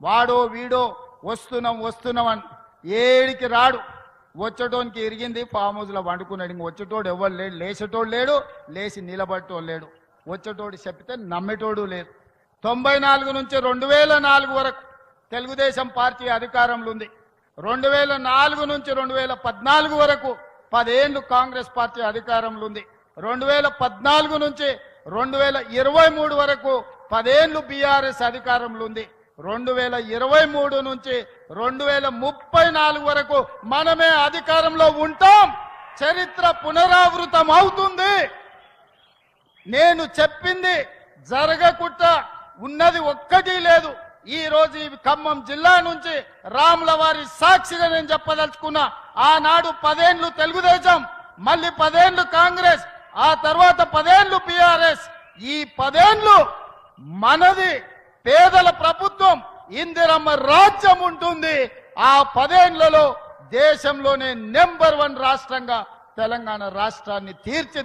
వాడో వీడో వస్తున్నాం అని ఏడికి రాడు. వచ్చేటోనికి ఇరిగింది, ఫామ్ హౌస్లో వండుకున్నాడు. ఇంక వచ్చేటోడు ఎవరు లేడు, లేచేటోడు లేడు, లేచి నిలబట్టోడు లేడు. వచ్చేటోడు చెప్తే నమ్మేటోడు లేదు. 94 నుంచి 2004 వరకు తెలుగుదేశం పార్టీ అధికారంలో ఉంది. 2004 నుంచి 2014 వరకు 10 ఏళ్లు కాంగ్రెస్ పార్టీ అధికారంలో ఉంది. 2014 నుంచి 2023 వరకు 10 ఏళ్లు బీఆర్ఎస్ అధికారంలో ఉంది. 2023 నుంచి 2034 వరకు మనమే అధికారంలో ఉంటాం. చరిత్ర పునరావృతం అవుతుంది. నేను చెప్పింది జరగకుండా ఉన్నది ఒక్కటి లేదు. ఈ రోజు ఈ ఖమ్మం జిల్లా నుంచి రాములవారి సాక్షిగా నేను చెప్పదలుచుకున్నా. ఆనాడు 10 ఏళ్లు తెలుగుదేశం, మళ్ళీ 10 ఏళ్లు కాంగ్రెస్, ఆ తర్వాత 10 ఏళ్లు బీఆర్ఎస్. ఈ 10 ఏళ్లు మనది పేదల ప్రభుత్వం, ఇందిరమ్మ రాజ్యం ఉంటుంది. ఆ 10 ఏళ్లలో దేశంలోనే నెంబర్ 1 రాష్ట్రంగా తెలంగాణ రాష్ట్రాన్ని తీర్చి